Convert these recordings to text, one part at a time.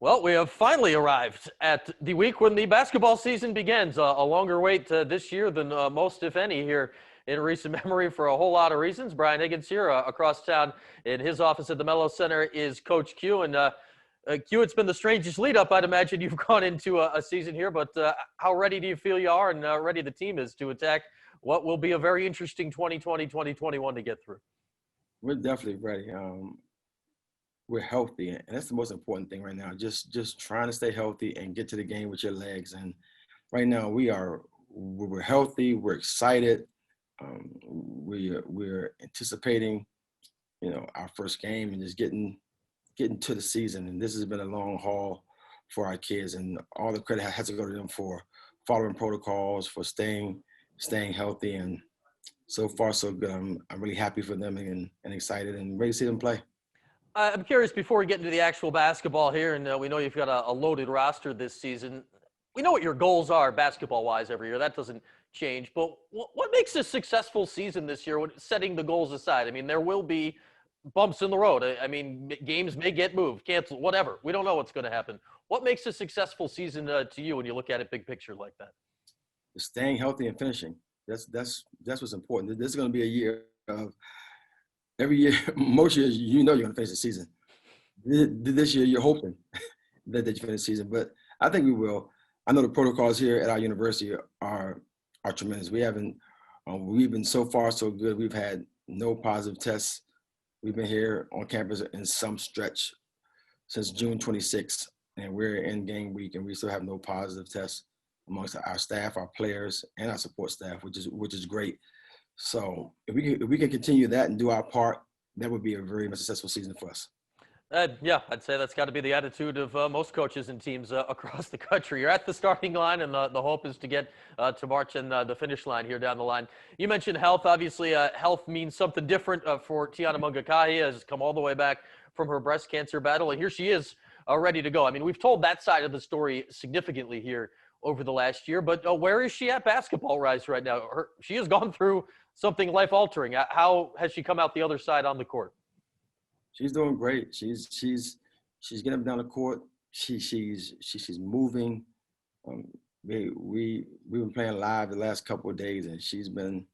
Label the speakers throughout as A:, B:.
A: Well, we have finally arrived at the week when the basketball season begins. A longer wait this year than most, if any, here in recent memory for a whole lot of reasons. Brian Higgins here across town in his office at the Mello Center is Coach Q. And Q, it's been the strangest lead up, I'd imagine you've gone into a season here. But how ready do you feel you are and ready the team is to attack what will be a very interesting 2020-2021 to get through?
B: We're definitely ready. We're healthy, and that's the most important thing right now. Just trying to stay healthy and get to the game with your legs. And right now we're healthy. We're excited. We're anticipating, our first game and just getting to the season. And this has been a long haul for our kids, and all the credit has to go to them for following protocols, for staying healthy. And so far so good. I'm really happy for them and excited and ready to see them play.
A: I'm curious, before we get into the actual basketball here, and we know you've got a loaded roster this season. We know what your goals are basketball-wise every year. That doesn't change. But what makes a successful season this year, setting the goals aside? I mean, there will be bumps in the road. I mean, games may get moved, canceled, whatever. We don't know what's going to happen. What makes a successful season to you when you look at it big picture like that?
B: Staying healthy and finishing. That's what's important. This is going to be a year of every year. Most years, you're going to finish the season. This year, you're hoping that you finish the season, but I think we will. I know the protocols here at our university are tremendous. We've been so far so good. We've had no positive tests. We've been here on campus in some stretch since June 26th, and we're in game week, and we still have no positive tests amongst our staff, our players, and our support staff, which is great. So if we can continue that and do our part, that would be a very successful season for us.
A: Yeah, I'd say that's got to be the attitude of most coaches and teams across the country. You're at the starting line, and the hope is to get to March and the finish line here down the line. You mentioned health. Obviously, health means something different for Tiana Mungakahi, has come all the way back from her breast cancer battle, and here she is ready to go. I mean, we've told that side of the story significantly here over the last year, but where is she at basketball-wise right now? She has gone through something life-altering. How has she come out the other side on the court?
B: She's doing great. She's getting up down the court. She's moving. We've been playing live the last couple of days, and she's been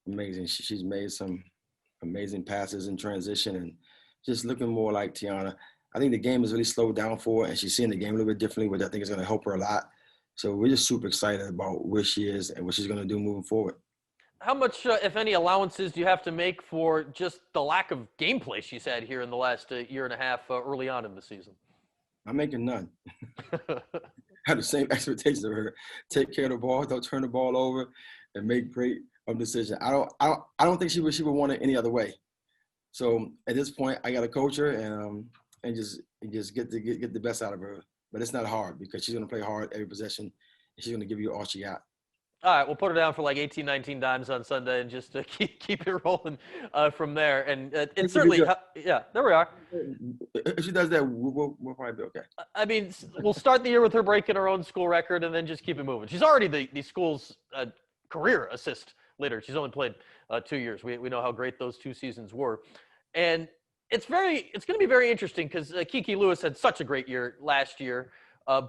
B: amazing. She's made some amazing passes in transition and just looking more like Tiana. I think the game has really slowed down for her, and she's seeing the game a little bit differently, which I think is going to help her a lot. So we're just super excited about where she is and what she's going to do moving forward.
A: How much, if any, allowances do you have to make for just the lack of gameplay she's had here in the last year and a half early on in the season?
B: I'm making none. I have the same expectations of her. Take care of the ball, don't turn the ball over, and make great decisions. I don't think she would want it any other way. So at this point, I got to coach her and just get the best out of her. But it's not hard because she's going to play hard every possession, and she's going to give you all she got.
A: All right, we'll put her down for like 18, 19 dimes on Sunday and just keep it rolling from there. And certainly, yeah, there we are.
B: If she does that, we'll probably be okay.
A: I mean, we'll start the year with her breaking her own school record and then just keep it moving. She's already the school's career assist leader. She's only played 2 years. We know how great those 2 seasons were. And it's going to be very interesting because Kiki Lewis had such a great year last year.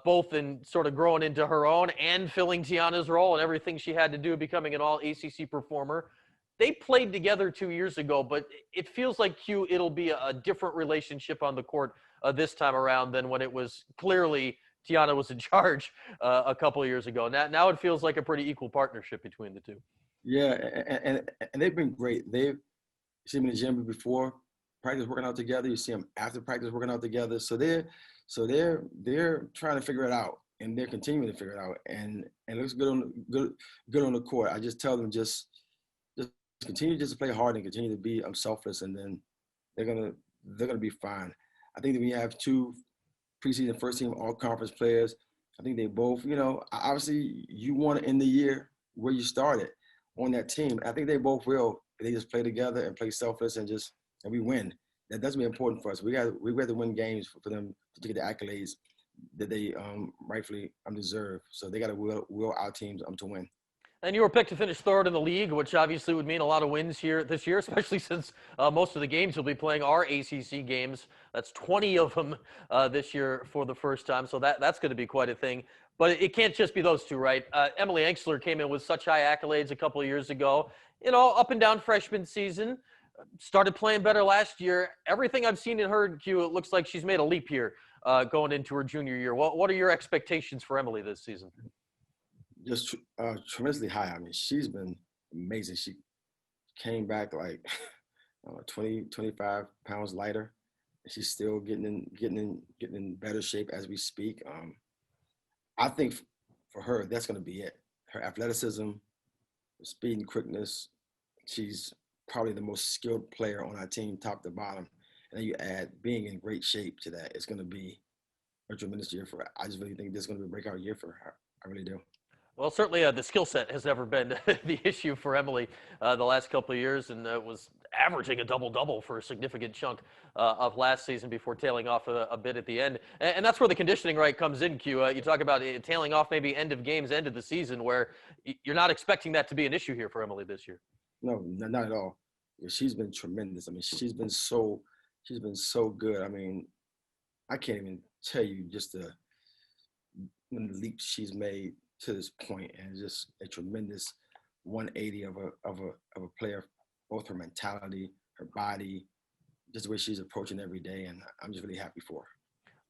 A: Both in sort of growing into her own and filling Tiana's role and everything she had to do, becoming an all-ACC performer. They played together 2 years ago, but it feels like, Q, it'll be a different relationship on the court this time around than when it was clearly Tiana was in charge a couple of years ago. Now it feels like a pretty equal partnership between the two.
B: Yeah, and they've been great. They've seen me in the gym before practice working out together. You see them after practice working out together. So they're trying to figure it out, and they're continuing to figure it out, and it looks good on the court. I just tell them just continue to play hard and continue to be selfless, and then they're gonna be fine. I think that we have 2 preseason first team all conference players. I think they both, obviously you want to end the year where you started on that team. I think they both will. They just play together and play selfless and we win. That doesn't be important for us. We got to win games for them to get the accolades that they rightfully deserve. So they got to will our teams to win.
A: And you were picked to finish third in the league, which obviously would mean a lot of wins here this year, especially since most of the games you'll be playing are ACC games. That's 20 of them this year for the first time, so that's going to be quite a thing. But it can't just be those two, right? Emily Engsler came in with such high accolades a couple of years ago. You know, up and down freshman season, started playing better last year. Everything I've seen in her, Q, it looks like she's made a leap here going into her junior year. What are your expectations for Emily this season?
B: Just tremendously high. I mean, she's been amazing. She came back like 20, 25 pounds lighter. And she's still getting in better shape as we speak. I think for her, that's going to be it. Her athleticism, speed and quickness. She's probably the most skilled player on our team, top to bottom. And then you add being in great shape to that. It's going to be a tremendous year for her. I just really think this is going to be a breakout year for her. I really do.
A: Well, certainly the skill set has never been the issue for Emily the last couple of years, and was averaging a double-double for a significant chunk of last season before tailing off a bit at the end. And that's where the conditioning right comes in, Q. You talk about tailing off maybe end of games, end of the season, where you're not expecting that to be an issue here for Emily this year.
B: No, not at all. She's been tremendous. I mean, she's been so good. I mean, I can't even tell you just the leaps she's made to this point, and just a tremendous 180 of a player, both her mentality, her body, just the way she's approaching every day, and I'm just really happy for her.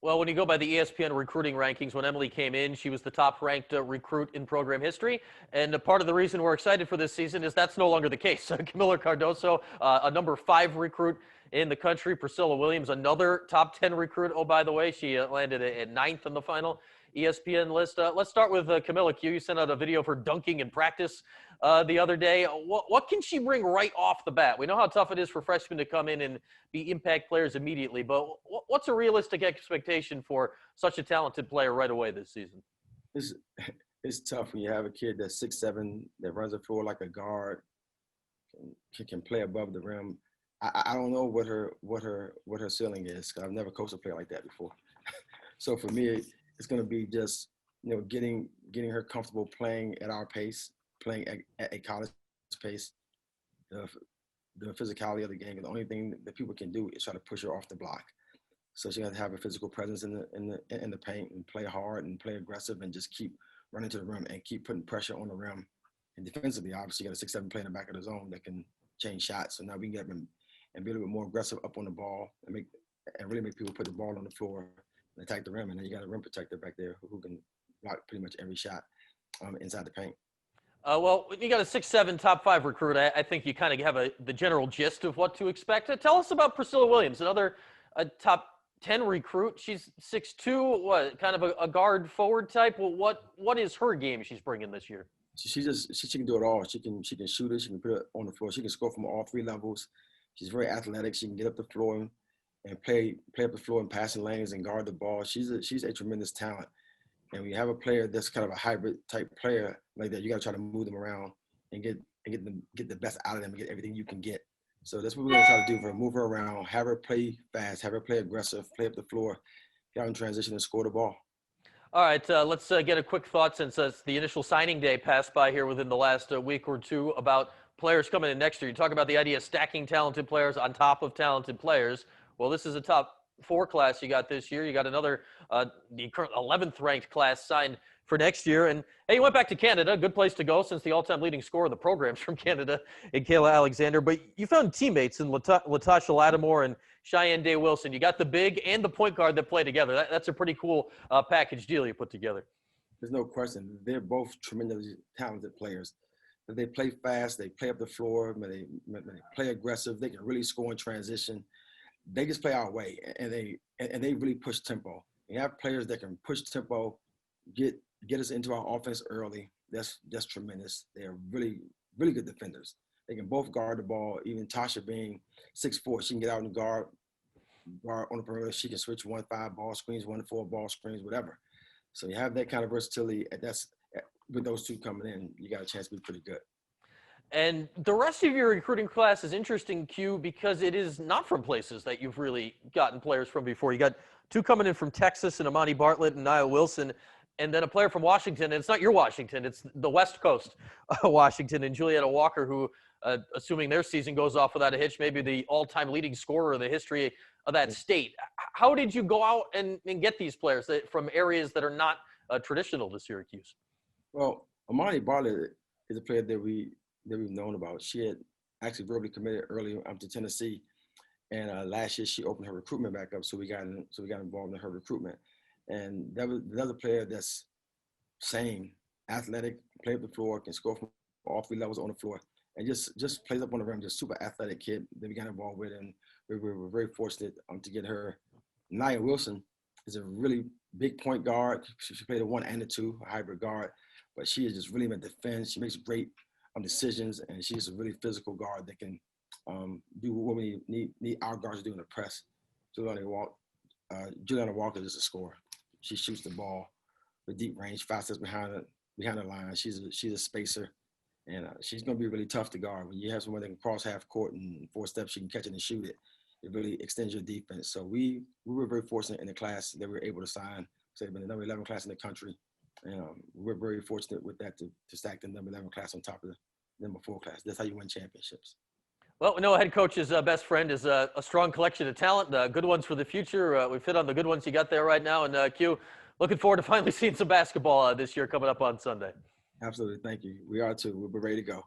A: Well, when you go by the ESPN recruiting rankings, when Emily came in, she was the top-ranked recruit in program history. And part of the reason we're excited for this season is that's no longer the case. Camila Cardoso, a number 5 recruit in the country. Priscilla Williams, another top 10 recruit. Oh, by the way, she landed at 9th in the final ESPN list. Let's start with Camila Q. You sent out a video of her dunking in practice the other day. What can she bring right off the bat? We know how tough it is for freshmen to come in and be impact players immediately, but what's a realistic expectation for such a talented player right away this season?
B: It's tough when you have a kid that's 6'7", that runs the floor like a guard, can play above the rim. I don't know what her ceiling is, because I've never coached a player like that before. So for me, it's going to be just, getting her comfortable playing at our pace, playing at a college pace. The physicality of the game. The only thing that people can do is try to push her off the block. So she has to have a physical presence in the paint and play hard and play aggressive and just keep running to the rim and keep putting pressure on the rim. And defensively, obviously, you got a 6'7" player in the back of the zone that can change shots. So now we can get them and be a little bit more aggressive up on the ball and really make people put the ball on the floor and attack the rim. And then you got a rim protector back there who can block pretty much every shot inside the paint.
A: Well, when you got a 6'7" top 5 recruit, I think you kind of have the general gist of what to expect. Tell us about Priscilla Williams, another top 10 recruit. She's 6'2", kind of a guard forward type. Well, what is her game she's bringing this year?
B: She can do it all. She can shoot it. She can put it on the floor. She can score from all 3 levels. She's very athletic. She can get up the floor and play up the floor in passing lanes and guard the ball. She's a tremendous talent. And when you have a player that's kind of a hybrid type player like that, you got to try to move them around and get the best out of them and get everything you can get. So that's what we're going to try to do for her. Move her around, have her play fast, have her play aggressive, play up the floor, get out in transition and score the ball.
A: All right, let's get a quick thought since the initial signing day passed by here within the last week or two about players coming in next year. You talk about the idea of stacking talented players on top of talented players. Well, this is a top 4 class you got this year. You got another, the current 11th ranked class signed for next year. And hey, you went back to Canada, good place to go since the all-time leading scorer of the program's from Canada, in Kayla Alexander. But you found teammates in Latasha Lattimore and Cheyenne Day Wilson. You got the big and the point guard that play together. That's a pretty cool package deal you put together.
B: There's no question. They're both tremendously talented players. They play fast. They play up the floor. They play aggressive. They can really score in transition. They just play our way, and they really push tempo. You have players that can push tempo, get us into our offense early. That's tremendous. They are really, really good defenders. They can both guard the ball. Even Tasha being 6'4", she can get out and guard on the perimeter. She can switch 1-5 ball screens, 1-4 ball screens, whatever. So you have that kind of versatility. With those two coming in, you got a chance to be pretty good.
A: And the rest of your recruiting class is interesting, Q, because it is not from places that you've really gotten players from before. You got 2 coming in from Texas and Armani Bartlett and Nia Wilson. and then a player from Washington, and it's not your Washington, it's the West Coast Washington, and Julietta Walker, who, assuming their season goes off without a hitch, maybe the all-time leading scorer in the history of that state. How did you go out and get these players from areas that are not traditional to Syracuse?
B: Well, Armani Barley is a player that we've known about. She had actually verbally committed early to Tennessee, and last year she opened her recruitment back up, so we got involved in her recruitment. And that was another player that's same athletic, play up the floor, can score from all three levels on the floor, and just plays up on the rim, just super athletic kid that we got involved with, and we were very fortunate to get her. Nia Wilson is a really big point guard. She played a 1 and a 2, a hybrid guard, but she is just really in defense. She makes great decisions, and she's a really physical guard that can do what we need our guards to do in the press. Juliana Walker is a scorer. She shoots the ball with deep range, fastest behind the line. She's a spacer, and she's going to be really tough to guard. When you have someone that can cross half court and 4 steps, she can catch it and shoot it. It really extends your defense. So we were very fortunate in the class that we were able to sign. So they've been the number 11 class in the country, and we're very fortunate with that to stack the number 11 class on top of the number 4 class. That's how you win championships.
A: Well, we know a head coach's best friend is a strong collection of talent, good ones for the future. We've hit on the good ones you got there right now. And Q, looking forward to finally seeing some basketball this year coming up on Sunday.
B: Absolutely. Thank you. We are too. We're ready to go.